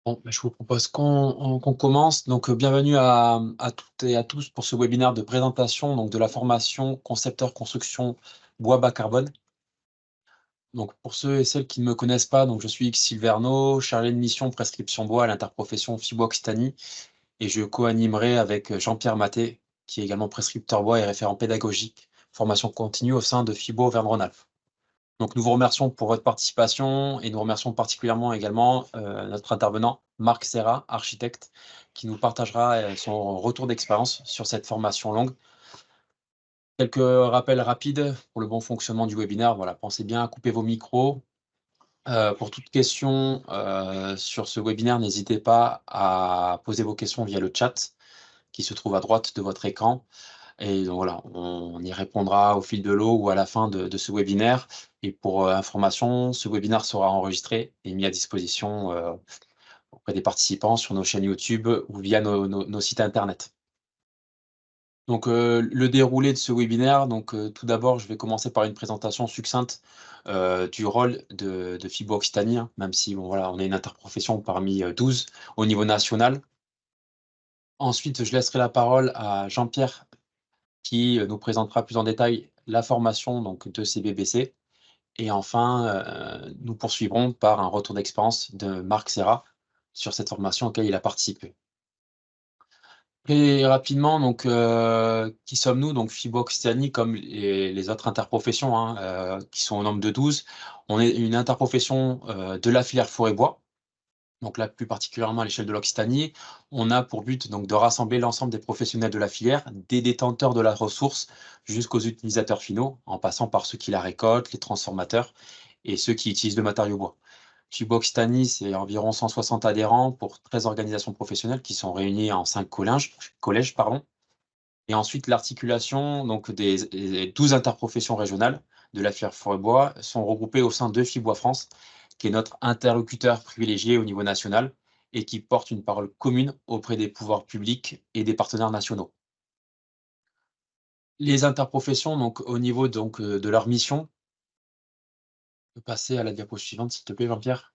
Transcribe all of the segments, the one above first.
Bon, bah, je vous propose qu'on commence. Donc, bienvenue à toutes et à tous pour ce webinaire de présentation donc, de la formation concepteur construction bois bas carbone. Donc, pour ceux et celles qui ne me connaissent pas, donc, je suis X Silverno, chargé de mission prescription bois à l'interprofession FIBO Occitanie, et je co-animerai avec Jean-Pierre Maté, qui est également prescripteur bois et référent pédagogique, formation continue au sein de FIBO Auvergne-Rhône-Alpes. Donc, nous vous remercions pour votre participation et nous remercions particulièrement également notre intervenant, Marc Serra, architecte, qui nous partagera son retour d'expérience sur cette formation longue. Quelques rappels rapides pour le bon fonctionnement du webinaire. Voilà, pensez bien à couper vos micros. Pour toute question sur ce webinaire, n'hésitez pas à poser vos questions via le chat qui se trouve à droite de votre écran. Et donc voilà, on y répondra au fil de l'eau ou à la fin de ce webinaire. Et pour information, ce webinaire sera enregistré et mis à disposition auprès des participants sur nos chaînes YouTube ou via nos sites internet. Donc le déroulé de ce webinaire, donc tout d'abord, je vais commencer par une présentation succincte du rôle de FIBO Occitanie, hein, même si bon, voilà, on est une interprofession parmi 12 au niveau national. Ensuite, je laisserai la parole à Jean-Pierre qui nous présentera plus en détail la formation donc, de ces BBC. Et enfin, nous poursuivrons par un retour d'expérience de Marc Serra sur cette formation auquel il a participé. Et rapidement, donc, qui sommes-nous? Donc, FIBO Occitanie, comme les autres interprofessions, hein, qui sont au nombre de 12. On est une interprofession de la filière forêt-bois. Donc là, plus particulièrement à l'échelle de l'Occitanie, on a pour but donc de rassembler l'ensemble des professionnels de la filière, des détenteurs de la ressource jusqu'aux utilisateurs finaux, en passant par ceux qui la récoltent, les transformateurs et ceux qui utilisent le matériau bois. FIBO Occitanie, c'est environ 160 adhérents pour 13 organisations professionnelles qui sont réunies en 5 collèges. Et ensuite, l'articulation donc des 12 interprofessions régionales de la filière forêt-bois sont regroupées au sein de FIBOis France, qui est notre interlocuteur privilégié au niveau national et qui porte une parole commune auprès des pouvoirs publics et des partenaires nationaux. Les interprofessions, donc au niveau donc, de leur mission, je peux passer à la diapo suivante, s'il te plaît, Jean-Pierre.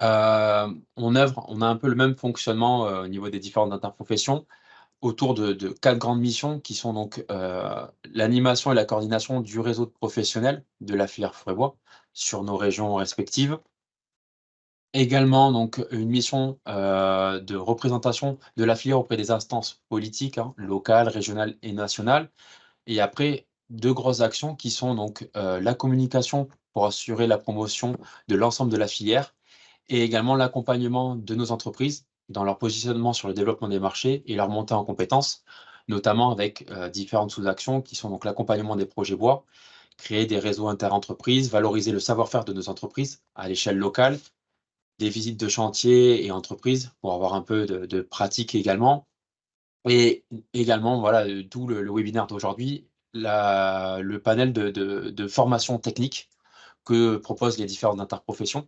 On a un peu le même fonctionnement au niveau des différentes interprofessions, autour de 4 grandes missions qui sont donc l'animation et la coordination du réseau de professionnels de la filière forêt-bois sur nos régions respectives. Également donc une mission de représentation de la filière auprès des instances politiques, hein, locales, régionales et nationales. Et après, 2 grosses actions qui sont donc la communication pour assurer la promotion de l'ensemble de la filière et également l'accompagnement de nos entreprises dans leur positionnement sur le développement des marchés et leur montée en compétences, notamment avec différentes sous-actions qui sont donc l'accompagnement des projets bois, créer des réseaux interentreprises, valoriser le savoir-faire de nos entreprises à l'échelle locale, des visites de chantier et entreprises pour avoir un peu de pratique également. Et également, voilà, d'où le webinaire d'aujourd'hui, le panel de formation technique que proposent les différentes interprofessions.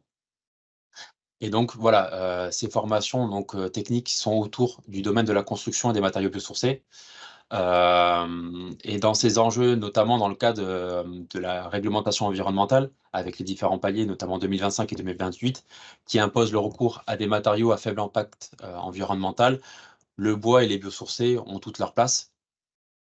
Et donc voilà, ces formations donc, techniques sont autour du domaine de la construction et des matériaux biosourcés. Et dans ces enjeux, notamment dans le cadre de la réglementation environnementale, avec les différents paliers, notamment 2025 et 2028, qui imposent le recours à des matériaux à faible impact environnemental, le bois et les biosourcés ont toute leur place,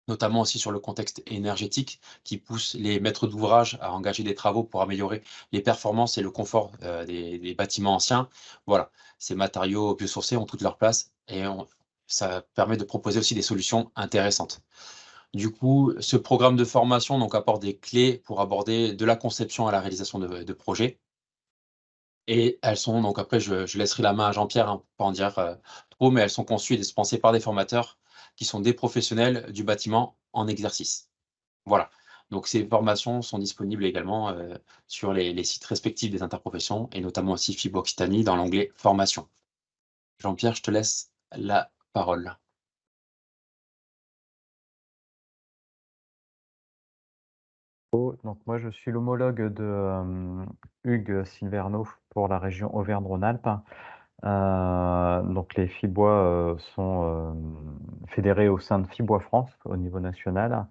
notamment aussi sur le contexte énergétique qui pousse les maîtres d'ouvrage à engager des travaux pour améliorer les performances et le confort des bâtiments anciens. Voilà, ces matériaux biosourcés ont toute leur place et ça permet de proposer aussi des solutions intéressantes. Du coup, ce programme de formation donc, apporte des clés pour aborder de la conception à la réalisation de projets. Et elles sont donc après, je laisserai la main à Jean-Pierre hein, pour pas en dire trop, mais elles sont conçues et dispensées par des formateurs qui sont des professionnels du bâtiment en exercice. Voilà. Donc ces formations sont disponibles également sur les sites respectifs des interprofessions et notamment aussi FIBO Occitanie dans l'onglet formation. Jean-Pierre, je te laisse la parole. Donc moi, je suis l'homologue de Hugues Silverno pour la région Auvergne-Rhône-Alpes. Donc les FIBOis sont fédérés au sein de FIBOis France au niveau national.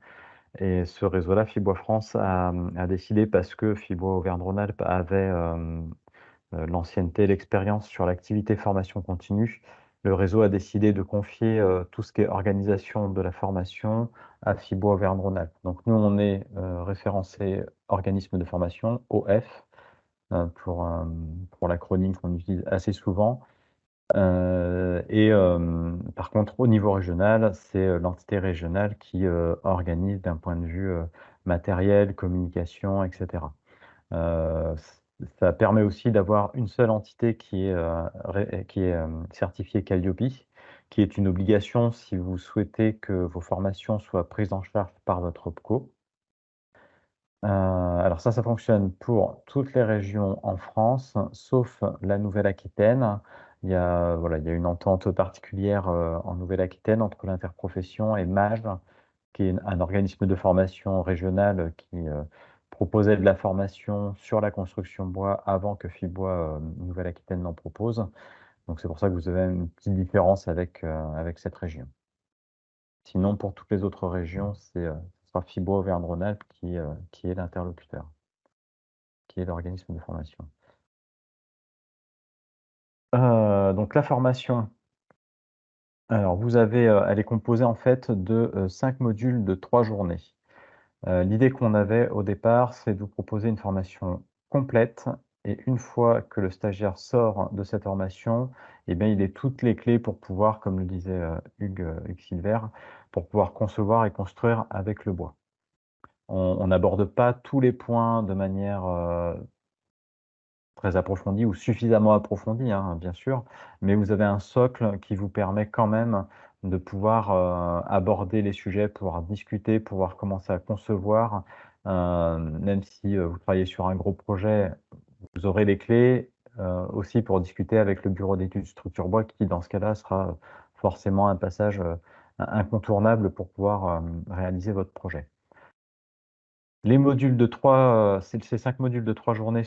Et ce réseau-là, FIBOis France, a décidé, parce que FIBOis Auvergne-Rhône-Alpes avait l'ancienneté, l'expérience sur l'activité formation continue, le réseau a décidé de confier tout ce qui est organisation de la formation à FIBO Auvergne-Rhône-Alpes. Donc nous, on est référencé organisme de formation, OF, pour l'acronyme qu'on utilise assez souvent. Par contre, au niveau régional, c'est l'entité régionale qui organise d'un point de vue matériel, communication, etc. Ça permet aussi d'avoir une seule entité qui est certifiée Calliope, qui est une obligation si vous souhaitez que vos formations soient prises en charge par votre OPCO. Alors ça fonctionne pour toutes les régions en France, sauf la Nouvelle-Aquitaine. Voilà, il y a une entente particulière en Nouvelle-Aquitaine entre l'interprofession et MAGE, qui est un organisme de formation régional qui proposait de la formation sur la construction bois avant que Fibois Nouvelle-Aquitaine n'en propose. Donc c'est pour ça que vous avez une petite différence avec cette région. Sinon, pour toutes les autres régions, ce sera Fibois Auvergne-Rhône-Alpes qui est l'interlocuteur, qui est l'organisme de formation. Donc la formation, alors vous avez, elle est composée en fait de 5 modules de 3 journées. L'idée qu'on avait au départ, c'est de vous proposer une formation complète et une fois que le stagiaire sort de cette formation, eh bien, il a toutes les clés pour pouvoir, comme le disait Hugues Silver, pour pouvoir concevoir et construire avec le bois. On n'aborde pas tous les points de manière très approfondie ou suffisamment approfondie, hein, bien sûr, mais vous avez un socle qui vous permet quand même de pouvoir aborder les sujets, pouvoir discuter, pouvoir commencer à concevoir. Même si vous travaillez sur un gros projet, vous aurez les clés aussi pour discuter avec le bureau d'études structure bois qui, dans ce cas-là, sera forcément un passage incontournable pour pouvoir réaliser votre projet. Les modules de 3, ces 5 modules de 3 journées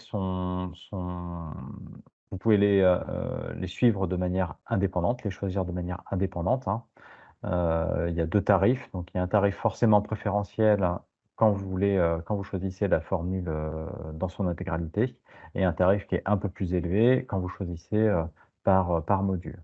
vous pouvez les suivre de manière indépendante, les choisir de manière indépendante, hein. Il y a 2 tarifs, donc il y a un tarif forcément préférentiel quand vous choisissez la formule dans son intégralité et un tarif qui est un peu plus élevé quand vous choisissez par module.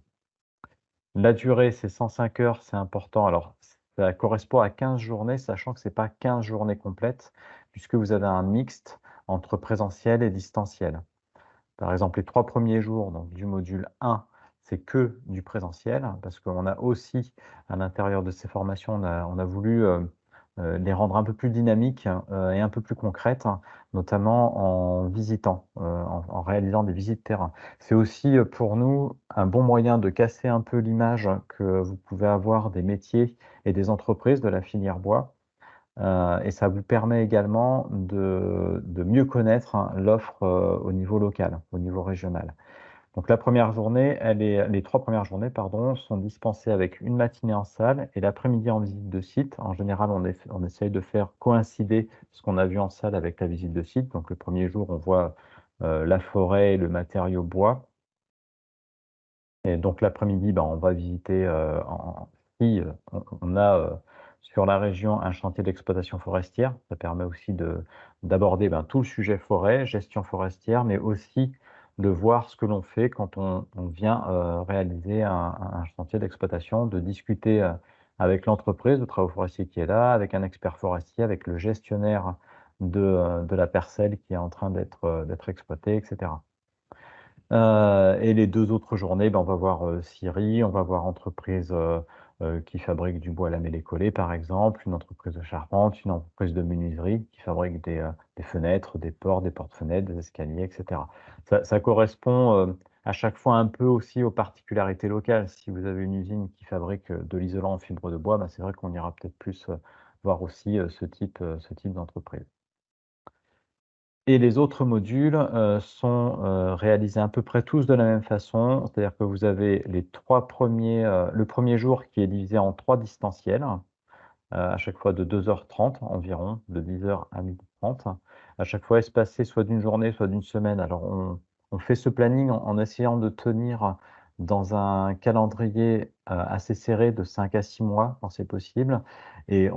La durée, c'est 105 heures, c'est important. Alors, ça correspond à 15 journées, sachant que c'est pas 15 journées complètes, puisque vous avez un mixte entre présentiel et distanciel. Par exemple, les 3 premiers jours, donc du module 1, c'est que du présentiel, parce qu'on a aussi, à l'intérieur de ces formations, on a voulu les rendre un peu plus dynamiques et un peu plus concrètes, notamment en visitant, en réalisant des visites terrain. C'est aussi pour nous un bon moyen de casser un peu l'image que vous pouvez avoir des métiers et des entreprises de la filière bois. Et ça vous permet également de mieux connaître l'offre au niveau local, au niveau régional. Donc la première journée, les 3 premières journées, pardon, sont dispensées avec une matinée en salle et l'après-midi en visite de site. En général, on essaye de faire coïncider ce qu'on a vu en salle avec la visite de site. Donc le premier jour, on voit la forêt et le matériau bois. Et donc l'après-midi, on va visiter, si on a sur la région un chantier d'exploitation forestière. Ça permet aussi d'aborder tout le sujet forêt, gestion forestière, mais aussi de voir ce que l'on fait quand on vient réaliser un chantier d'exploitation, de discuter avec l'entreprise de travaux forestiers qui est là, avec un expert forestier, avec le gestionnaire de la parcelle qui est en train d'être exploitée, etc. Et les 2 autres journées, on va voir scierie, on va voir entreprise qui fabrique du bois lamellé collé, par exemple, une entreprise de charpente, une entreprise de menuiserie qui fabrique des fenêtres, des portes, des porte-fenêtres, des escaliers, et cetera. Ça correspond à chaque fois un peu aussi aux particularités locales. Si vous avez une usine qui fabrique de l'isolant en fibre de bois, c'est vrai qu'on ira peut-être plus voir aussi ce type d'entreprise. Et les autres modules sont réalisés à peu près tous de la même façon. C'est-à-dire que vous avez les 3 premiers, le premier jour qui est divisé en 3 distanciels, à chaque fois de 2h30 environ, de 10h à 12h30. À chaque fois espacé soit d'une journée, soit d'une semaine. Alors on fait ce planning en essayant de tenir dans un calendrier assez serré de 5 à 6 mois quand c'est possible. Et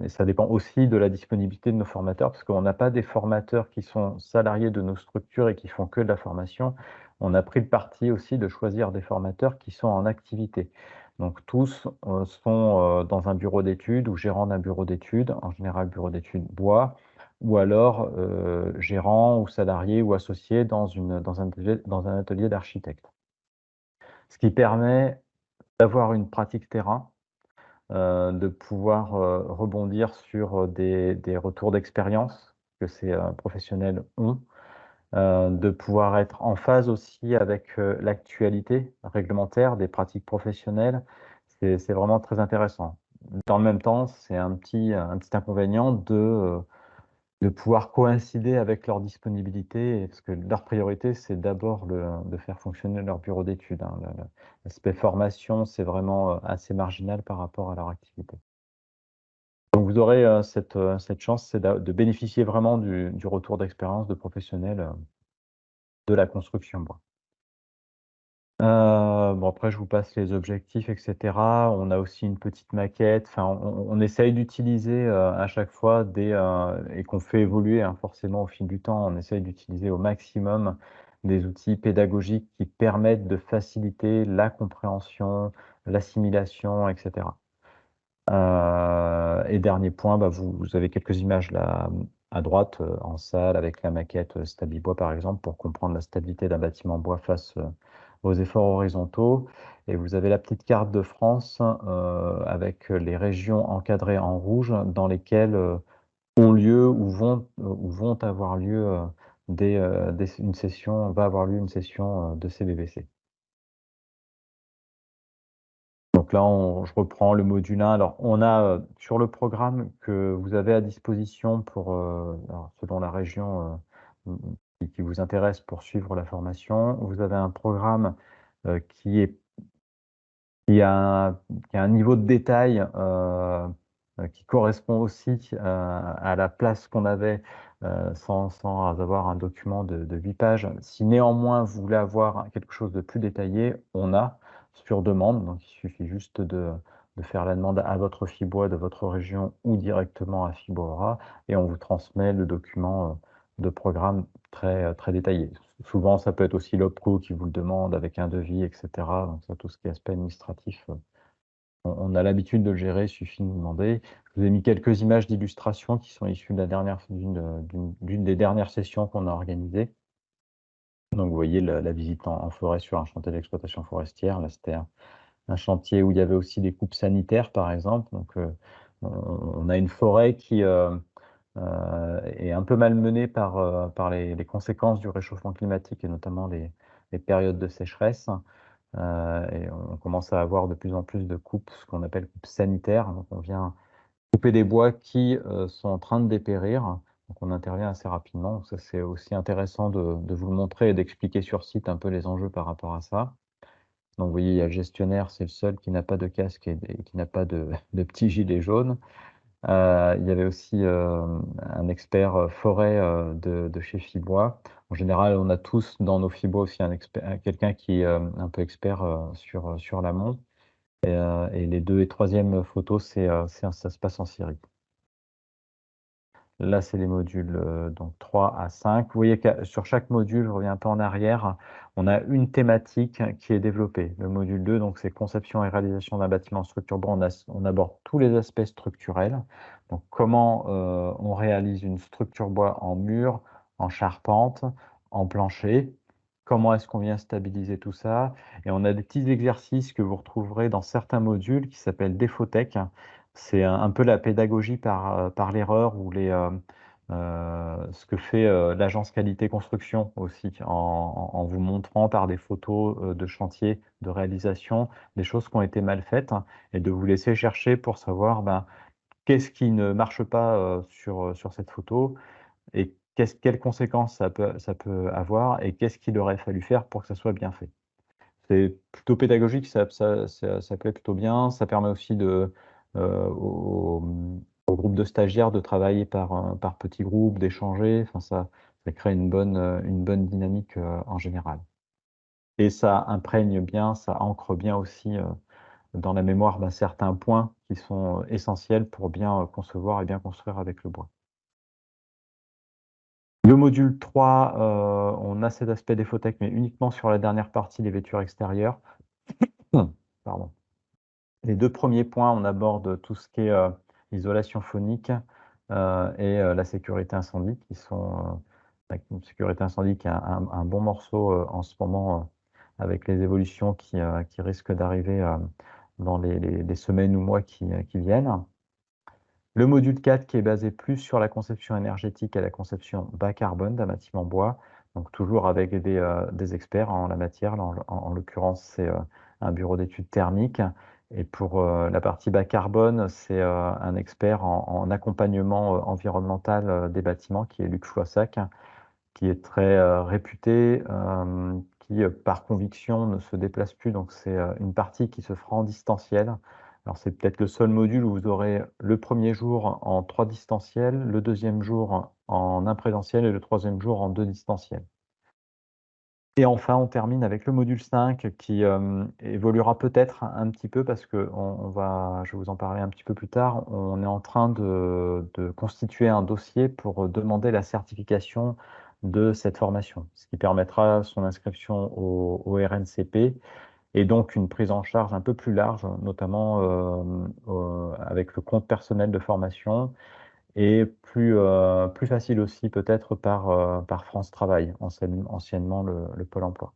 et ça dépend aussi de la disponibilité de nos formateurs, parce qu'on n'a pas des formateurs qui sont salariés de nos structures et qui font que de la formation. On a pris le parti aussi de choisir des formateurs qui sont en activité. Donc tous sont dans un bureau d'études ou gérants d'un bureau d'études, en général bureau d'études bois, ou alors gérants ou salariés ou associés dans un atelier d'architecte. Ce qui permet d'avoir une pratique terrain, de pouvoir rebondir sur des retours d'expérience que ces professionnels ont, de pouvoir être en phase aussi avec l'actualité réglementaire des pratiques professionnelles. C'est vraiment très intéressant. Dans le même temps, c'est un petit inconvénient de pouvoir coïncider avec leur disponibilité, parce que leur priorité, c'est d'abord de faire fonctionner leur bureau d'études, hein. L'aspect formation, c'est vraiment assez marginal par rapport à leur activité. Donc vous aurez cette chance, c'est de bénéficier vraiment du retour d'expérience de professionnels de la construction bois. Bon, après je vous passe les objectifs et cetera. On a aussi une petite maquette, enfin on essaye d'utiliser, à chaque fois et qu'on fait évoluer, hein, forcément au fil du temps. On essaye d'utiliser au maximum des outils pédagogiques qui permettent de faciliter la compréhension, l'assimilation et cetera. Et dernier point, bah, vous avez quelques images là, à droite, en salle avec la maquette, Stabibois par exemple, pour comprendre la stabilité d'un bâtiment bois face, aux efforts horizontaux. Et vous avez la petite carte de France, avec les régions encadrées en rouge dans lesquelles, ont lieu ou vont avoir lieu, une session va avoir lieu une session, de CBBC. Donc là, je reprends le module 1. Alors, on a sur le programme que vous avez à disposition pour, alors, selon la région qui vous intéresse pour suivre la formation, vous avez un programme qui est qui a un qui a un niveau de détail, qui correspond aussi, à la place qu'on avait, sans avoir un document de 8 pages. Si néanmoins vous voulez avoir quelque chose de plus détaillé, on a sur demande, donc il suffit juste de faire la demande à votre FIBOA de votre région ou directement à Fiboara et on vous transmet le document, de programme très détaillé. Souvent, ça peut être aussi l'OPCO qui vous le demande avec un devis et cetera, donc ça, tout ce qui est aspect administratif, on a l'habitude de le gérer, il suffit de nous demander. Je vous ai mis quelques images d'illustrations qui sont issues de la dernière d'une des dernières sessions qu'on a organisées. Donc vous voyez la visite en forêt sur un chantier d'exploitation forestière. Là, c'était un chantier où il y avait aussi des coupes sanitaires, par exemple. Donc on a une forêt qui, est un peu malmenée par les conséquences du réchauffement climatique et notamment les périodes de sécheresse. Et on commence à avoir de plus en plus de coupes, ce qu'on appelle coupes sanitaires. Donc on vient couper des bois qui, sont en train de dépérir, donc on intervient assez rapidement. Donc ça, c'est aussi intéressant de vous le montrer et d'expliquer sur site un peu les enjeux par rapport à ça. Donc vous voyez, il y a le gestionnaire, c'est le seul qui n'a pas de casque et qui n'a pas de petit gilet jaune. Il y avait aussi, un expert, forêt, de chez Fibois. En général, on a tous dans nos Fibois aussi quelqu'un qui est, un peu expert, sur l'amont et les 2 et 3e photos, ça se passe en Syrie. Là, c'est les modules, donc 3 à 5. Vous voyez que sur chaque module, je reviens un peu en arrière, on a une thématique qui est développée. Le module 2, donc c'est conception et réalisation d'un bâtiment en structure bois. On aborde tous les aspects structurels. Donc comment, on réalise une structure bois en mur, en charpente, en plancher. Comment est-ce qu'on vient stabiliser tout ça? Et on a des petits exercices que vous retrouverez dans certains modules qui s'appellent Défotech. C'est un peu la pédagogie par l'erreur ou ce que fait, l'agence qualité construction aussi, en vous montrant par des photos, de chantier, de réalisation, des choses qui ont été mal faites, hein, et de vous laisser chercher pour savoir, ben, qu'est-ce qui ne marche pas, sur cette photo et quelles conséquences ça peut avoir et qu'est-ce qu'il aurait fallu faire pour que ça soit bien fait. C'est plutôt pédagogique, ça plaît plutôt bien. Ça permet aussi au groupe de stagiaires de travailler par petits groupes, d'échanger. Enfin ça crée une bonne dynamique, en général. Et ça imprègne bien, ça ancre bien aussi dans la mémoire certains points qui sont essentiels pour bien concevoir et bien construire avec le bois. Le module 3, on a cet aspect déphotech, mais uniquement sur la dernière partie, les vêtures extérieures. Pardon. Les 2 premiers points, on aborde tout ce qui est isolation phonique et la sécurité incendie, qui sont une sécurité incendie qui est un bon morceau en ce moment avec les évolutions qui risquent d'arriver dans les semaines ou mois qui viennent. Le module 4 qui est basé plus sur la conception énergétique et la conception bas carbone d'un bâtiment bois, donc toujours avec des experts en la matière. Là, en l'occurrence, c'est un bureau d'études thermiques. Et pour la partie bas carbone, c'est un expert en accompagnement environnemental des bâtiments qui est Luc Choissac, qui est très réputé, qui par conviction ne se déplace plus. Donc c'est une partie qui se fera en distanciel. Alors c'est peut-être le seul module où vous aurez le premier jour en 3 distanciels, le deuxième jour en 1 présentiel et le troisième jour en 2 distanciels. Et enfin, on termine avec le module 5 qui évoluera peut-être un petit peu parce que je vais vous en parler un petit peu plus tard. On est en train de constituer un dossier pour demander la certification de cette formation, ce qui permettra son inscription au RNCP et donc une prise en charge un peu plus large, notamment avec le compte personnel de formation et plus facile aussi peut-être par France Travail, anciennement le Pôle emploi.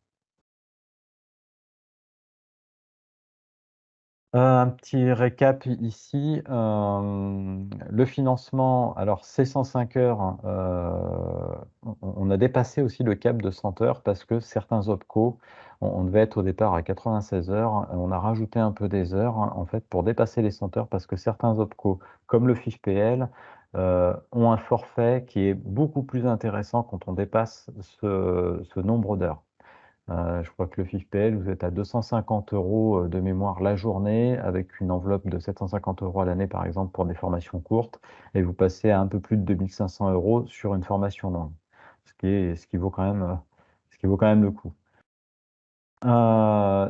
Un petit récap ici, le financement, alors c'est 105 heures, hein, on a dépassé aussi le cap de 100 heures parce que certains OPCO, on devait être au départ à 96 heures, on a rajouté un peu des heures, hein, en fait, pour dépasser les 100 heures parce que certains OPCO, comme le FIFPL, ont un forfait qui est beaucoup plus intéressant quand on dépasse ce nombre d'heures. Je crois que le FIFPL, vous êtes à 250 € de mémoire la journée, avec une enveloppe de 750 € à l'année, par exemple, pour des formations courtes, et vous passez à un peu plus de 2500 € sur une formation longue, ce qui vaut quand même, le coup.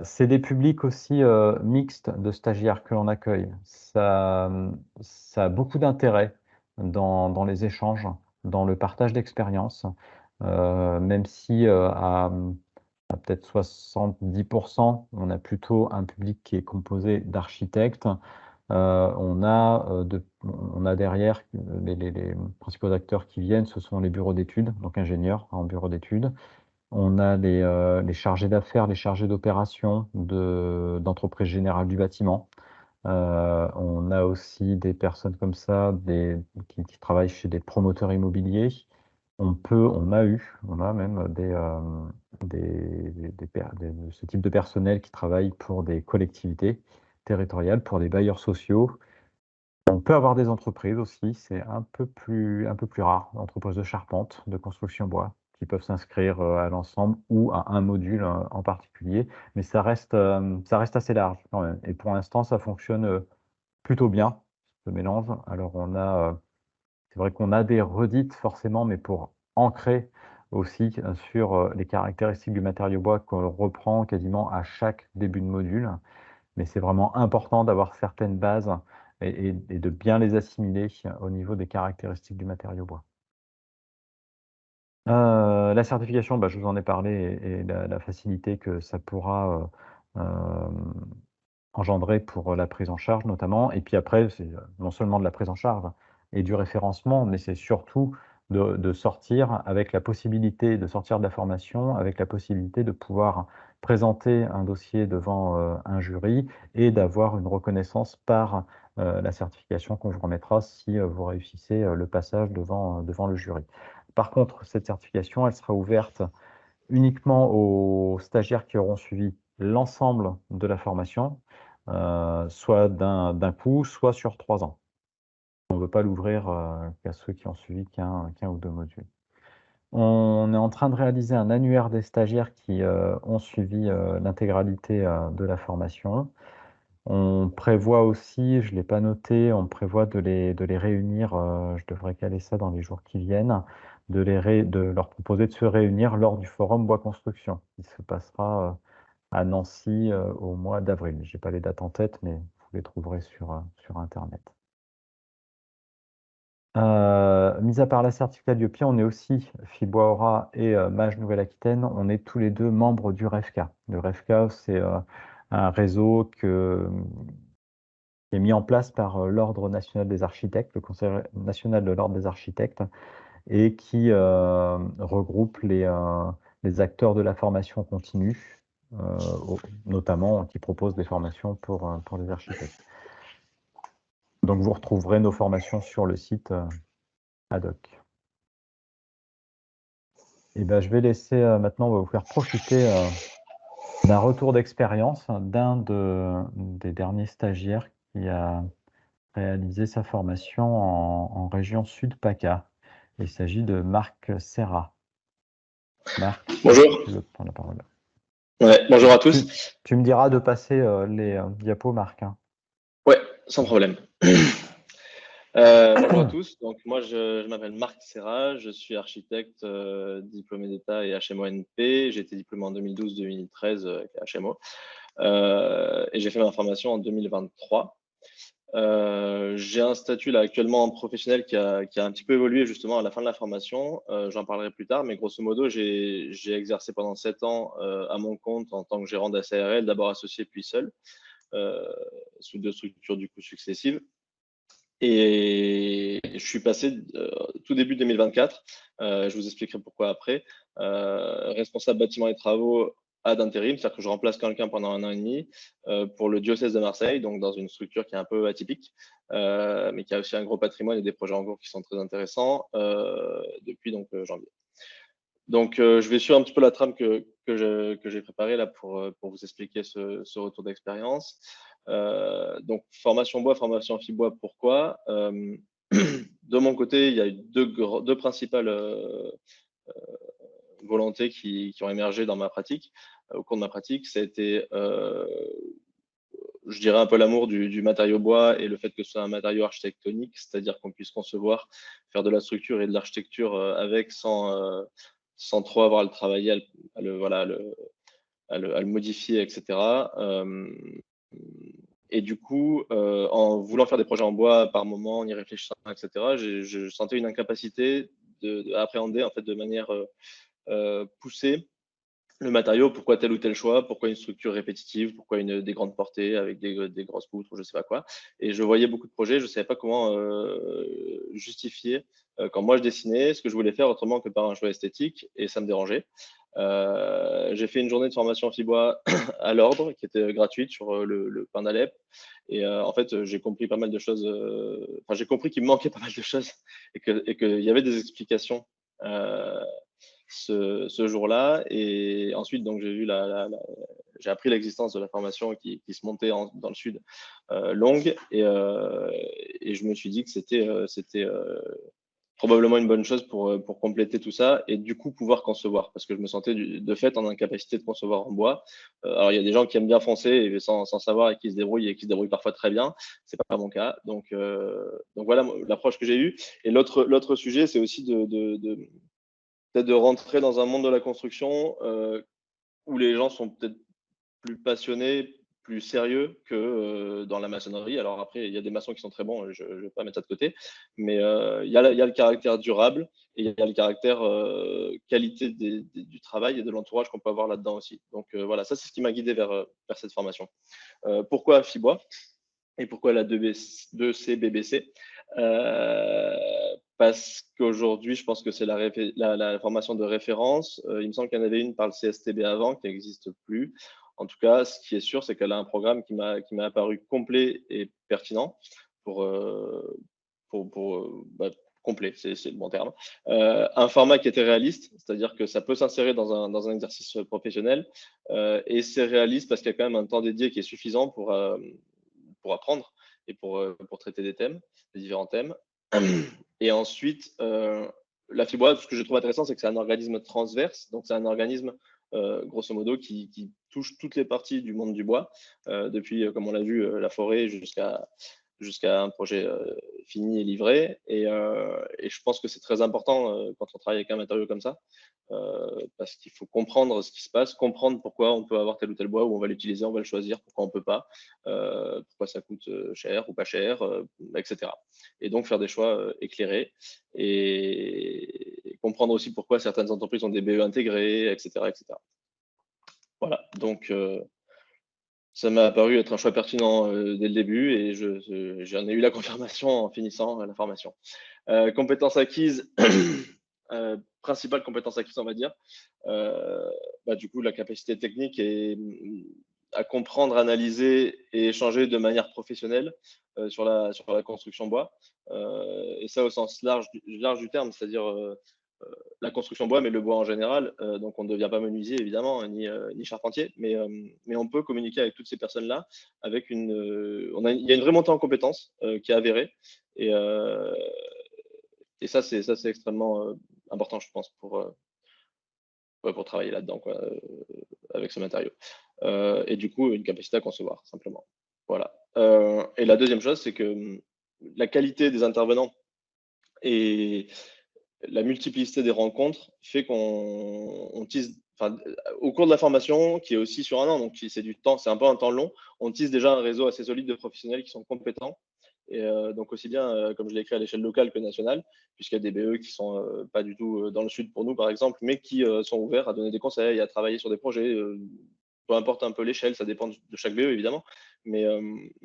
C'est des publics aussi mixtes de stagiaires que l'on accueille. Ça a beaucoup d'intérêt dans les échanges, dans le partage d'expériences, même si à peut-être 70%, on a plutôt un public qui est composé d'architectes. On a derrière les principaux acteurs qui viennent, ce sont les bureaux d'études, donc ingénieurs en bureau d'études. On a les chargés d'affaires, les chargés d'opération d'entreprises générales du bâtiment. On a aussi des personnes comme ça qui travaillent chez des promoteurs immobiliers. On a même ce type de personnel qui travaille pour des collectivités territoriales, pour des bailleurs sociaux. On peut avoir des entreprises aussi, c'est un peu plus rare, entreprises de charpente, de construction bois, qui peuvent s'inscrire à l'ensemble ou à un module en particulier, mais ça reste assez large quand même. Et pour l'instant, ça fonctionne plutôt bien, ce mélange. Alors c'est vrai qu'on a des redites forcément, mais pour ancrer aussi sur les caractéristiques du matériau bois qu'on reprend quasiment à chaque début de module. Mais c'est vraiment important d'avoir certaines bases et de bien les assimiler au niveau des caractéristiques du matériau bois. La certification, je vous en ai parlé et la facilité que ça pourra engendrer pour la prise en charge notamment. Et puis après, c'est non seulement de la prise en charge et du référencement, mais c'est surtout de sortir avec la possibilité de sortir de la formation, avec la possibilité de pouvoir présenter un dossier devant un jury et d'avoir une reconnaissance par la certification qu'on vous remettra si vous réussissez le passage devant le jury. Par contre, cette certification, elle sera ouverte uniquement aux stagiaires qui auront suivi l'ensemble de la formation, soit d'un coup, soit sur 3 ans. On ne veut pas l'ouvrir qu'à ceux qui ont suivi qu'un ou 2 modules. On est en train de réaliser un annuaire des stagiaires qui ont suivi l'intégralité de la formation. On prévoit aussi, je ne l'ai pas noté, on prévoit de les réunir, je devrais caler ça dans les jours qui viennent, de leur proposer de se réunir lors du forum Bois Construction, qui se passera à Nancy au mois d'avril. Je n'ai pas les dates en tête, mais vous les trouverez sur Internet. Mis à part la certificat Diopia, on est aussi, Fibois Aura et Mage Nouvelle-Aquitaine, on est tous les deux membres du REFCA. Le REFCA, c'est un réseau qui est mis en place par l'Ordre national des architectes, le Conseil national de l'Ordre des architectes, et qui regroupe les acteurs de la formation continue, notamment qui propose des formations pour les architectes. Donc vous retrouverez nos formations sur le site ad hoc. Et ben, je vais laisser maintenant, on va vous faire profiter d'un retour d'expérience d'un des derniers stagiaires qui a réalisé sa formation en région Sud PACA. Il s'agit de Marc Serra. Marc, bonjour. tu veux prendre la parole. Ouais, bonjour à tous. Tu me diras de passer les diapos, Marc. Hein. Ouais, sans problème. Bonjour à tous. Donc moi, je m'appelle Marc Serra, je suis architecte diplômé d'État et HMO-NP. J'ai été diplômé en 2012-2013 avec HMO et j'ai fait ma formation en 2023. J'ai un statut là actuellement professionnel qui a un petit peu évolué justement à la fin de la formation. J'en parlerai plus tard, mais grosso modo, j'ai exercé pendant 7 ans à mon compte en tant que gérant d'ACRL, d'abord associé puis seul, sous 2 structures du coup successives. Et je suis passé tout début 2024, je vous expliquerai pourquoi après, responsable bâtiment et travaux ad intérim, c'est-à-dire que je remplace quelqu'un pendant 1 an et demi pour le diocèse de Marseille, donc dans une structure qui est un peu atypique, mais qui a aussi un gros patrimoine et des projets en cours qui sont très intéressants depuis donc janvier. Donc je vais suivre un petit peu la trame que j'ai préparée là pour vous expliquer ce retour d'expérience. Donc formation bois, formation fibois, pourquoi de mon côté, il y a eu deux principales volontés qui ont émergé dans ma pratique, au cours de ma pratique. Ça a été, je dirais, un peu l'amour du matériau bois et le fait que ce soit un matériau architectonique, c'est-à-dire qu'on puisse concevoir, faire de la structure et de l'architecture avec sans trop avoir à le travailler, à le modifier, etc. Et du coup, en voulant faire des projets en bois par moment, en y réfléchissant, etc., je sentais une incapacité d'appréhender en fait de manière poussée le matériau, pourquoi tel ou tel choix, pourquoi une structure répétitive, pourquoi des grandes portées avec des grosses poutres ou je sais pas quoi. Et je voyais beaucoup de projets, je savais pas comment justifier quand moi je dessinais ce que je voulais faire autrement que par un choix esthétique, et ça me dérangeait. J'ai fait une journée de formation Fibois à l'ordre qui était gratuite sur le pain d'Alep, et en fait j'ai compris pas mal de choses, enfin j'ai compris qu'il me manquait pas mal de choses et qu'il y avait des explications ce jour-là. Et ensuite, donc, j'ai appris l'existence de la formation qui se montait dans le sud longue, et je me suis dit que c'était probablement une bonne chose pour compléter tout ça et du coup pouvoir concevoir, parce que je me sentais de fait en incapacité de concevoir en bois. Alors il y a des gens qui aiment bien foncer et sans savoir et qui se débrouillent parfois très bien. C'est pas mon cas. Donc voilà l'approche que j'ai eue. Et l'autre sujet, c'est aussi peut-être de rentrer dans un monde de la construction où les gens sont peut-être plus passionnés, plus sérieux que dans la maçonnerie. Alors après, il y a des maçons qui sont très bons, je ne vais pas mettre ça de côté, mais il y a le caractère durable et il y a le caractère qualité du travail et de l'entourage qu'on peut avoir là-dedans aussi. Donc voilà, ça c'est ce qui m'a guidé vers cette formation. Pourquoi Fibois et pourquoi la 2C BBC parce qu'aujourd'hui, je pense que c'est la formation de référence. Il me semble qu'il y en avait une par le CSTB avant, qui n'existe plus. En tout cas, ce qui est sûr, c'est qu'elle a un programme qui m'a apparu complet et pertinent complet, c'est le bon terme. Un format qui était réaliste, c'est-à-dire que ça peut s'insérer dans un exercice professionnel, et c'est réaliste parce qu'il y a quand même un temps dédié qui est suffisant pour apprendre et pour traiter des différents thèmes. Et ensuite, la Fibois, ce que je trouve intéressant, c'est que c'est un organisme transverse. Donc, c'est un organisme, grosso modo, qui touche toutes les parties du monde du bois, depuis, comme on l'a vu, la forêt jusqu'à un projet fini et livré. Et je pense que c'est très important quand on travaille avec un matériau comme ça, parce qu'il faut comprendre ce qui se passe, comprendre pourquoi on peut avoir tel ou tel bois, où on va l'utiliser, on va le choisir, pourquoi on peut pas, pourquoi ça coûte cher ou pas cher, etc. Et donc faire des choix éclairés et comprendre aussi pourquoi certaines entreprises ont des BE intégrés, etc., etc. Voilà, donc ça m'a apparu être un choix pertinent dès le début et j'en ai eu la confirmation en finissant la formation. Compétences acquises, principale compétence acquise, on va dire, du coup, la capacité technique à comprendre, analyser et échanger de manière professionnelle sur la construction bois. Et ça au sens large du terme, c'est-à-dire la construction bois, mais le bois en général. Donc, on ne devient pas menuisier, évidemment, hein, ni charpentier, mais on peut communiquer avec toutes ces personnes-là avec il y a une vraie montée en compétences qui est avérée. Et ça, c'est extrêmement important, je pense, pour travailler là-dedans, quoi, avec ce matériau. Et du coup, une capacité à concevoir, simplement. Voilà. Et la deuxième chose, c'est que la qualité des intervenants et la multiplicité des rencontres fait qu'on tisse, au cours de la formation, qui est aussi sur un an, donc c'est du temps, c'est un peu un temps long, on tisse déjà un réseau assez solide de professionnels qui sont compétents. Et donc aussi bien, comme je l'ai écrit, à l'échelle locale que nationale, puisqu'il y a des BE qui sont pas du tout dans le sud pour nous, par exemple, mais qui sont ouverts à donner des conseils, à travailler sur des projets, peu importe un peu l'échelle, ça dépend de chaque BE évidemment, mais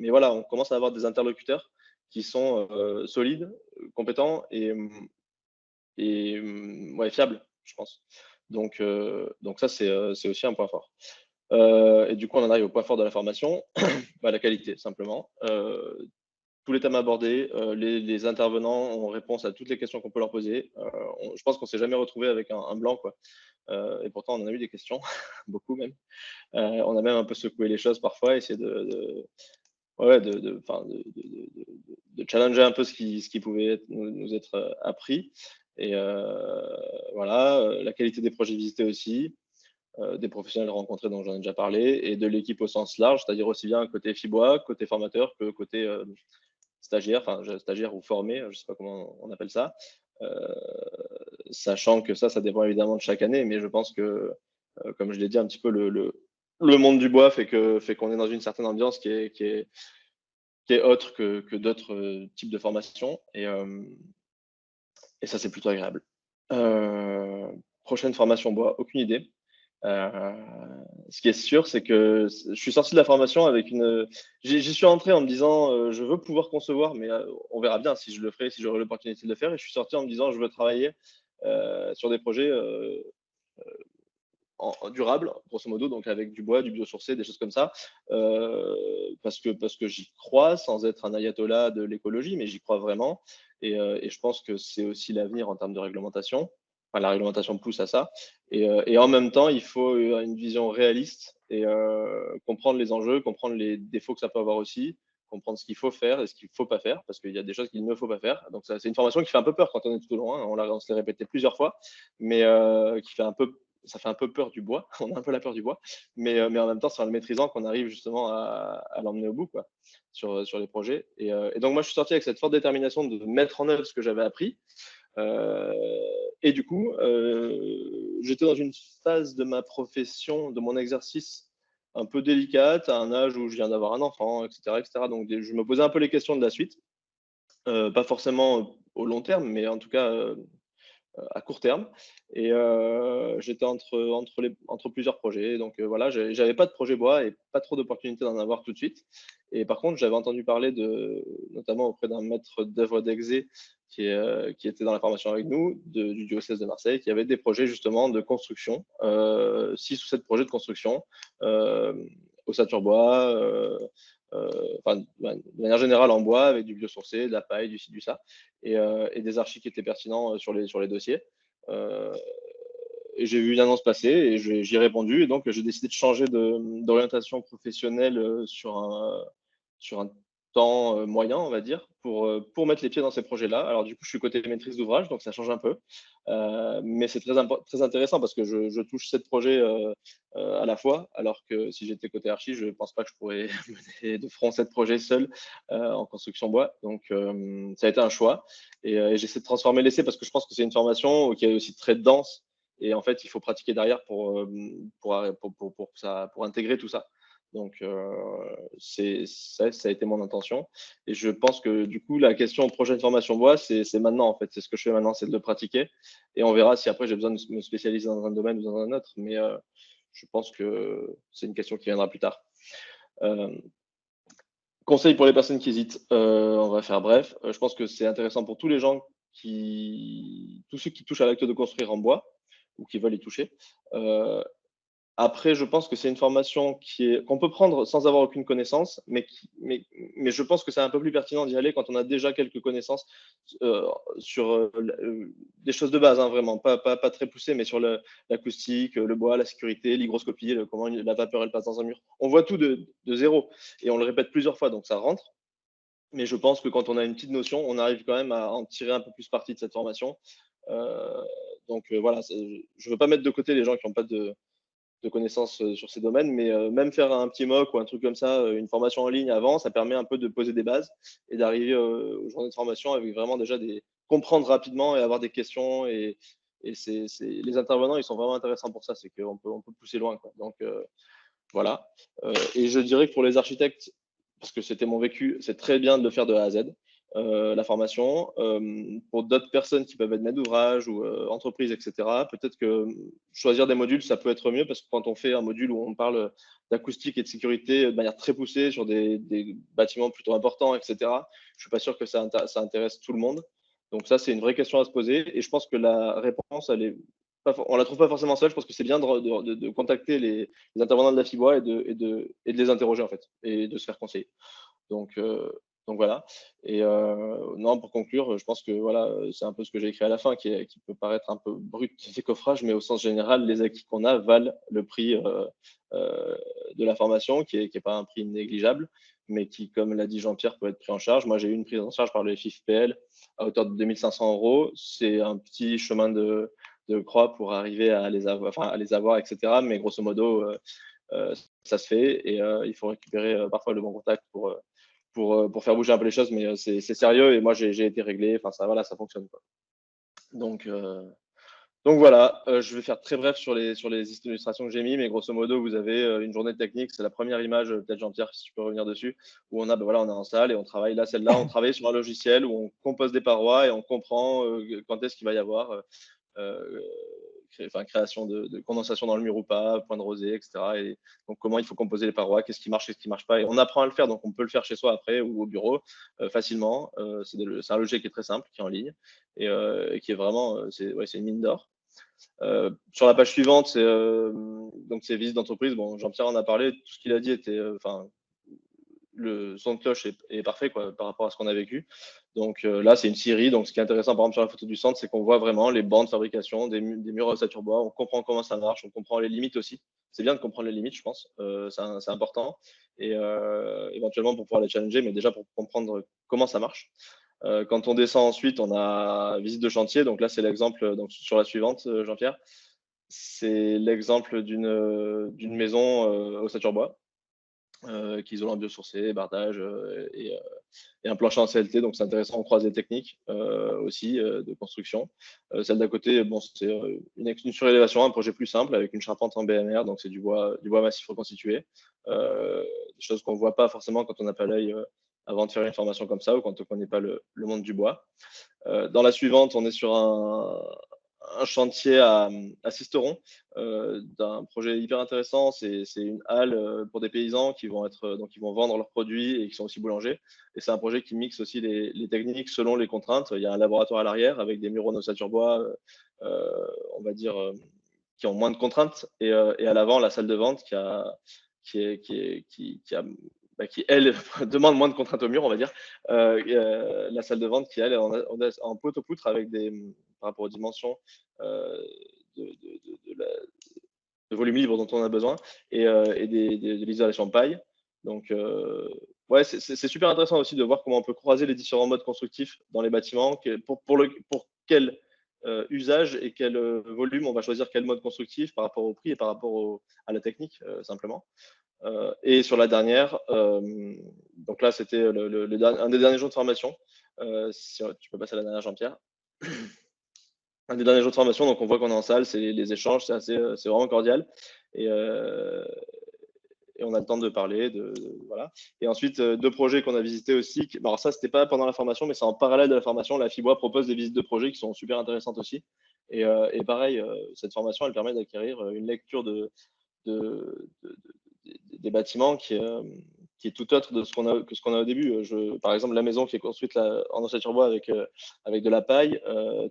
voilà, on commence à avoir des interlocuteurs qui sont solides, compétents et ouais, fiable, je pense. Donc ça, c'est aussi un point fort. Et du coup, on en arrive au point fort de la formation, la qualité, simplement. Tous les thèmes abordés, les intervenants ont réponse à toutes les questions qu'on peut leur poser. Je pense qu'on s'est jamais retrouvé avec un blanc, quoi. Et pourtant, on en a eu des questions, beaucoup même. On a même un peu secoué les choses parfois, essayé de challenger un peu ce qui pouvait nous être appris. Et voilà, la qualité des projets visités aussi, des professionnels rencontrés dont j'en ai déjà parlé, et de l'équipe au sens large, c'est-à-dire aussi bien côté FIBOA, côté formateur, que côté stagiaire, stagiaire ou formé, je ne sais pas comment on appelle ça, sachant que ça dépend évidemment de chaque année, mais je pense que, comme je l'ai dit un petit peu, le monde du bois fait qu'on est dans une certaine ambiance qui est autre que d'autres types de formations. Et ça, c'est plutôt agréable. Prochaine formation bois, aucune idée. Ce qui est sûr, c'est que je suis sorti de la formation avec j'y suis entré en me disant je veux pouvoir concevoir, mais on verra bien si je le ferai, si j'aurai l'opportunité de le faire. Et je suis sorti en me disant je veux travailler sur des projets durable, grosso modo, donc avec du bois, du biosourcé, des choses comme ça, parce que j'y crois, sans être un ayatollah de l'écologie, mais j'y crois vraiment. Et je pense que c'est aussi l'avenir en termes de réglementation. Enfin, la réglementation pousse à ça. Et en même temps, il faut une vision réaliste et comprendre les enjeux, comprendre les défauts que ça peut avoir aussi, comprendre ce qu'il faut faire et ce qu'il ne faut pas faire, parce qu'il y a des choses qu'il ne faut pas faire. Donc, c'est une formation qui fait un peu peur quand on est tout au long. Hein. On se l'est répété plusieurs fois, mais qui fait ça fait un peu peur du bois. On a un peu la peur du bois, mais en même temps, c'est en le maîtrisant qu'on arrive justement à l'emmener au bout, quoi, sur les projets. Et donc, moi, je suis sorti avec cette forte détermination de mettre en œuvre ce que j'avais appris. Et du coup, j'étais dans une phase de ma profession, de mon exercice, un peu délicate, à un âge où je viens d'avoir un enfant, etc., etc. Donc, je me posais un peu les questions de la suite. Pas forcément au long terme, mais en tout cas à court terme. Et j'étais entre plusieurs projets. Donc voilà, j'avais pas de projet bois et pas trop d'opportunités d'en avoir tout de suite. Et par contre, j'avais entendu parler notamment auprès d'un maître d'œuvre d'Exé qui était dans la formation avec nous, du diocèse de Marseille, qui avait des projets justement de construction, 6 ou 7 projets de construction, au Saturbois, de manière générale en bois, avec du biosourcé, de la paille, du ci, du ça, et des archis qui étaient pertinents sur les dossiers. Et j'ai vu une annonce passer et j'y ai répondu. Et donc, j'ai décidé de changer d'orientation professionnelle sur un temps moyen, on va dire, pour mettre les pieds dans ces projets-là. Alors du coup, je suis côté maîtrise d'ouvrage, donc ça change un peu. Mais c'est très intéressant parce que je touche 7 projets à la fois, alors que si j'étais côté archi, je ne pense pas que je pourrais mener de front 7 projets seul en construction bois. Donc ça a été un choix. Et j'essaie de transformer l'essai parce que je pense que c'est une formation qui est aussi très dense. Et en fait, il faut pratiquer derrière pour intégrer tout ça. Donc, ça a été mon intention. Et je pense que du coup, la question prochaine formation bois, c'est maintenant en fait. C'est ce que je fais maintenant, c'est de le pratiquer. Et on verra si après j'ai besoin de me spécialiser dans un domaine ou dans un autre. Mais je pense que c'est une question qui viendra plus tard. Conseil pour les personnes qui hésitent, on va faire bref. Je pense que c'est intéressant pour tous les gens tous ceux qui touchent à l'acte de construire en bois ou qui veulent y toucher. Après, je pense que c'est une formation qu'on peut prendre sans avoir aucune connaissance, mais je pense que c'est un peu plus pertinent d'y aller quand on a déjà quelques connaissances sur des choses de base, hein, vraiment, pas très poussées, mais sur l'acoustique, le bois, la sécurité, l'hygroscopie, comment la vapeur elle passe dans un mur. On voit tout de zéro et on le répète plusieurs fois, donc ça rentre. Mais je pense que quand on a une petite notion, on arrive quand même à en tirer un peu plus parti de cette formation. Donc voilà, je ne veux pas mettre de côté les gens qui n'ont pas de connaissances sur ces domaines, mais même faire un petit mock ou un truc comme ça, une formation en ligne avant, ça permet un peu de poser des bases et d'arriver aux journées de formation avec vraiment déjà comprendre rapidement et avoir des questions. Et les intervenants, ils sont vraiment intéressants pour ça, c'est qu'on peut pousser loin, quoi. Donc voilà. Et je dirais que pour les architectes, parce que c'était mon vécu, c'est très bien de le faire de A à Z. La formation. Pour d'autres personnes qui peuvent être maîtres d'ouvrage ou entreprises, etc., peut-être que choisir des modules, ça peut être mieux parce que quand on fait un module où on parle d'acoustique et de sécurité de manière très poussée sur des bâtiments plutôt importants, etc., je ne suis pas sûr que ça intéresse tout le monde. Donc ça, c'est une vraie question à se poser et je pense que la réponse, on la trouve pas forcément seule. Je pense que c'est bien de contacter les intervenants de la FIBOA et de les interroger en fait et de se faire conseiller. Donc voilà. Et non, pour conclure, je pense que voilà, c'est un peu ce que j'ai écrit à la fin, qui peut paraître un peu brut de décoffrage, mais au sens général, les acquis qu'on a valent le prix de la formation, qui est pas un prix négligeable, mais qui, comme l'a dit Jean-Pierre, peut être pris en charge. Moi, j'ai eu une prise en charge par le FIFPL à hauteur de 2 500 €. C'est un petit chemin de croix pour arriver à les avoir, etc. Mais grosso modo, ça se fait et il faut récupérer parfois le bon contact pour faire bouger un peu les choses, mais c'est sérieux et moi j'ai été réglé, enfin ça voilà, ça fonctionne quoi. Donc voilà, je vais faire très bref sur les illustrations que j'ai mis, mais grosso modo vous avez une journée de technique, c'est la première image, peut-être Jean-Pierre si tu peux revenir dessus, où on est en salle et on travaille là, celle-là, on travaille sur un logiciel où on compose des parois et on comprend quand est-ce qu'il va y avoir création de condensation dans le mur ou pas, point de rosée, etc. Et donc comment il faut composer les parois, qu'est-ce qui marche pas. Et on apprend à le faire, donc on peut le faire chez soi après ou au bureau facilement. C'est un logiciel qui est très simple, qui est en ligne et qui est vraiment, c'est une mine d'or. Sur la page suivante, c'est visite d'entreprise. Bon, Jean-Pierre en a parlé, tout ce qu'il a dit était, le son de cloche est parfait quoi, par rapport à ce qu'on a vécu. Donc là, c'est une scierie. Donc ce qui est intéressant, par exemple, sur la photo du centre, c'est qu'on voit vraiment les bancs de fabrication des murs à ossature bois. On comprend comment ça marche, on comprend les limites aussi. C'est bien de comprendre les limites, je pense. C'est important. Et éventuellement pour pouvoir les challenger, mais déjà pour comprendre comment ça marche. Quand on descend ensuite, on a visite de chantier. Donc là, c'est l'exemple sur la suivante, Jean-Pierre. C'est l'exemple d'une maison ossature bois. Qui isolant biosourcé, bardage et un plancher en CLT. Donc c'est intéressant, on croise des techniques aussi de construction. Celle d'à côté, bon, c'est une surélévation, un projet plus simple avec une charpente en BMR, donc c'est du bois massif reconstitué. Des choses qu'on ne voit pas forcément quand on n'a pas l'œil avant de faire une formation comme ça ou quand on ne connaît pas le monde du bois. Dans la suivante, on est sur un chantier à Sisteron d'un projet hyper intéressant. C'est une halle pour des paysans qui vont vendre leurs produits et qui sont aussi boulangers. Et c'est un projet qui mixe aussi les techniques selon les contraintes. Il y a un laboratoire à l'arrière avec des murs en ossature bois, on va dire, qui ont moins de contraintes. Et à l'avant, la salle de vente qui elle demande moins de contraintes au mur, on va dire. La salle de vente qui elle est en pot-au-poutre avec par rapport aux dimensions de volume libre dont on a besoin et de l'isolation paille. Donc ouais, c'est super intéressant aussi de voir comment on peut croiser les différents modes constructifs dans les bâtiments, pour quel usage et quel volume on va choisir quel mode constructif par rapport au prix et par rapport à la technique, simplement. Et sur la dernière, donc là, c'était un des derniers jours de formation. Si tu peux passer à la dernière, Jean-Pierre. Un des derniers jours de formation, donc on voit qu'on est en salle, c'est les échanges, c'est vraiment cordial. Et on a le temps de parler, voilà. Et ensuite, deux projets qu'on a visités aussi. Alors ça, c'était pas pendant la formation, mais c'est en parallèle de la formation. La FIBOA propose des visites de projets qui sont super intéressantes aussi. Et pareil, cette formation, elle permet d'acquérir une lecture des bâtiments qui est tout autre de que ce qu'on a au début. Par exemple, la maison qui est construite là, en ossature bois avec de la paille,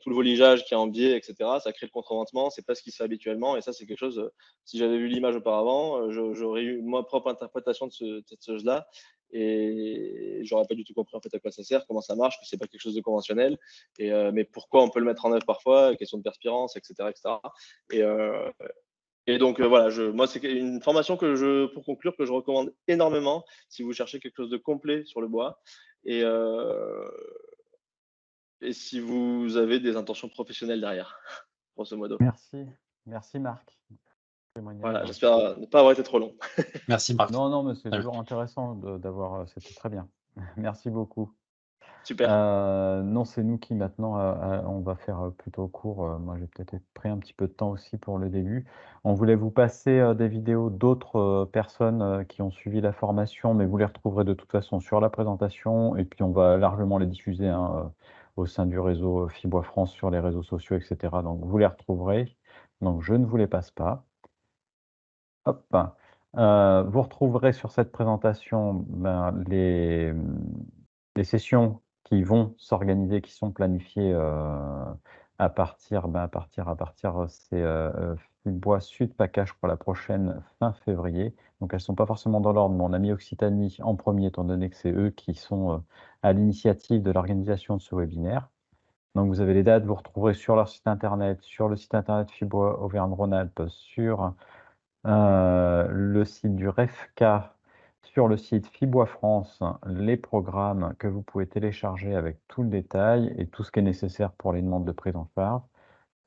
tout le voligeage qui est en biais, etc. Ça crée le contreventement, c'est pas ce qui se fait habituellement. Et ça, c'est quelque chose, si j'avais vu l'image auparavant, j'aurais eu ma propre interprétation de cette chose-là. Et j'aurais pas du tout compris en fait à quoi ça sert, comment ça marche, que c'est pas quelque chose de conventionnel, mais pourquoi on peut le mettre en œuvre parfois, question de perspirance, etc., etc. Et donc voilà, moi c'est une formation pour conclure, que je recommande énormément si vous cherchez quelque chose de complet sur le bois et si vous avez des intentions professionnelles derrière, grosso modo. Merci Marc. Voilà, j'espère ne pas avoir été trop long. Merci Marc. Non, mais c'est toujours intéressant d'avoir. C'était très bien. Merci beaucoup. Super. Non, c'est nous qui maintenant, on va faire plutôt court. Moi, j'ai peut-être pris un petit peu de temps aussi pour le début. On voulait vous passer des vidéos d'autres personnes qui ont suivi la formation, mais vous les retrouverez de toute façon sur la présentation. Et puis, on va largement les diffuser au sein du réseau FIBOA France sur les réseaux sociaux, etc. Donc, vous les retrouverez. Donc, je ne vous les passe pas. Hop. Vous retrouverez sur cette présentation les sessions qui vont s'organiser, qui sont planifiées à partir, c'est FIBOA Sud Package pour la prochaine fin février. Donc elles ne sont pas forcément dans l'ordre, mais on a mis Occitanie en premier, étant donné que c'est eux qui sont à l'initiative de l'organisation de ce webinaire. Donc vous avez les dates, vous retrouverez sur leur site internet, sur le site internet FIBOA Auvergne-Rhône-Alpes, sur le site du REFCA, sur le site FIBOA France, les programmes que vous pouvez télécharger avec tout le détail et tout ce qui est nécessaire pour les demandes de prise en charge.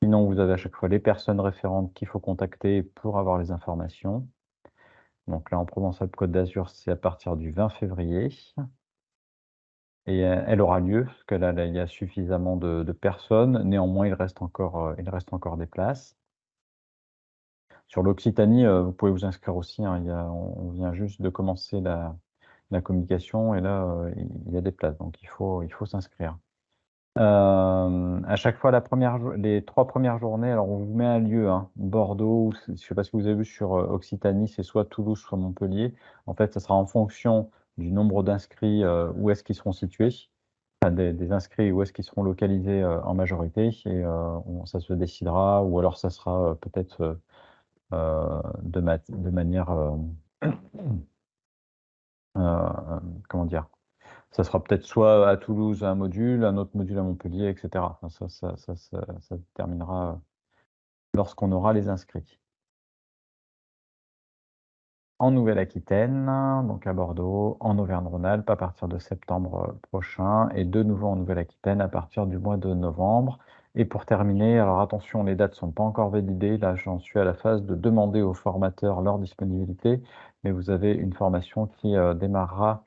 Sinon, vous avez à chaque fois les personnes référentes qu'il faut contacter pour avoir les informations. Donc là, en Provence-Alpes-Côte d'Azur, c'est à partir du 20 février. Et elle aura lieu, parce que là, il y a suffisamment de personnes. Néanmoins, il reste encore des places. Sur l'Occitanie, vous pouvez vous inscrire aussi, hein. On vient juste de commencer la communication et là, il y a des places, donc il faut s'inscrire. À chaque fois, les 3 premières journées, alors on vous met un lieu, hein, Bordeaux, je ne sais pas si vous avez vu sur Occitanie, c'est soit Toulouse, soit Montpellier. En fait, ça sera en fonction du nombre d'inscrits, où est-ce qu'ils seront situés, enfin, des inscrits, où est-ce qu'ils seront localisés en majorité, et ça se décidera, ou alors ça sera peut-être de manière, comment dire? Ça sera peut-être soit à Toulouse un module, un autre module à Montpellier, et cetera. Enfin, ça se déterminera lorsqu'on aura les inscrits. En Nouvelle-Aquitaine, donc à Bordeaux, en Auvergne-Rhône-Alpes à partir de septembre prochain et de nouveau en Nouvelle-Aquitaine à partir du mois de novembre. Et pour terminer, alors attention, les dates ne sont pas encore validées. Là, j'en suis à la phase de demander aux formateurs leur disponibilité, mais vous avez une formation qui démarrera,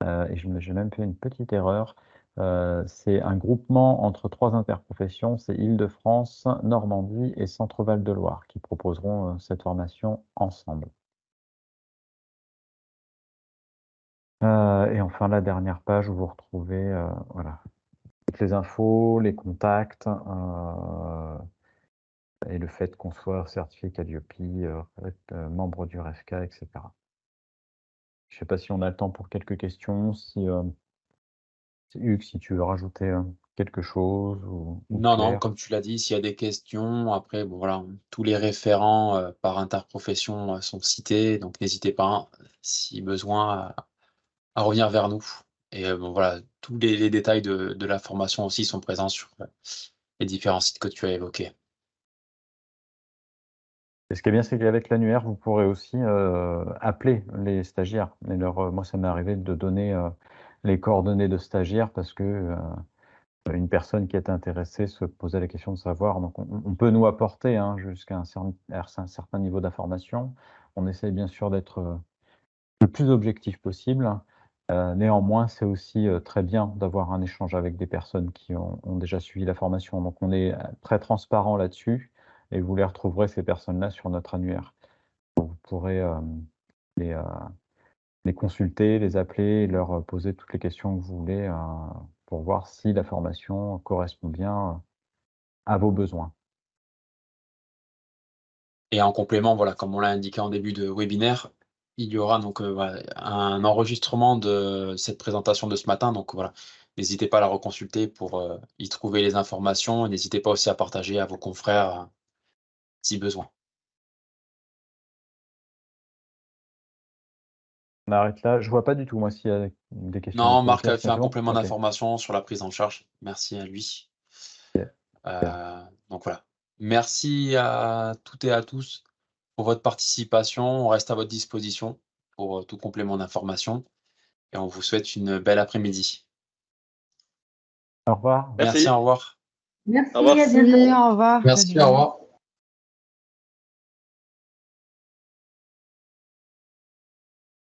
et j'ai même fait une petite erreur. C'est un groupement entre 3 interprofessions, c'est Île-de-France, Normandie et Centre-Val de Loire qui proposeront cette formation ensemble. Et enfin, la dernière page où vous retrouvez voilà, toutes les infos, les contacts, et le fait qu'on soit certifié Calliope, membre du REFCA, etc. Je ne sais pas si on a le temps pour quelques questions, Hugues, si tu veux rajouter quelque chose ou Non, Claire. comme tu l'as dit, s'il y a des questions, après, bon, voilà, tous les référents par interprofession sont cités, donc n'hésitez pas, si besoin, à revenir vers nous. Et bon, voilà, tous les détails de la formation aussi sont présents sur les différents sites que tu as évoqués. Et ce qui est bien, c'est qu'avec l'annuaire, vous pourrez aussi appeler les stagiaires. Et moi, ça m'est arrivé de donner les coordonnées de stagiaires parce que une personne qui est intéressée se posait la question de savoir. Donc, on peut nous apporter jusqu'à un certain niveau d'information. On essaie bien sûr d'être le plus objectif possible. Néanmoins, c'est aussi très bien d'avoir un échange avec des personnes qui ont déjà suivi la formation. Donc, on est très transparent là-dessus et vous les retrouverez, ces personnes-là, sur notre annuaire. Donc, vous pourrez les, euh, les consulter, les appeler, et leur poser toutes les questions que vous voulez pour voir si la formation correspond bien à vos besoins. Et en complément, voilà, comme on l'a indiqué en début de webinaire, il y aura donc voilà, un enregistrement de cette présentation de ce matin. Donc voilà, n'hésitez pas à la reconsulter pour y trouver les informations. Et n'hésitez pas aussi à partager à vos confrères si besoin. On arrête là. Je vois pas du tout, moi, s'il y a des questions dans Non, tous les Marc cas. a fait C'est un bon? complément Ok. d'information sur la prise en charge. Merci à lui. Ok. Super. Donc voilà. Merci à toutes et à tous pour votre participation. On reste à votre disposition pour tout complément d'information et on vous souhaite une belle après-midi. Au revoir. Merci, Merci. au revoir. Au revoir. Merci, à bientôt. Au revoir. Merci, au revoir.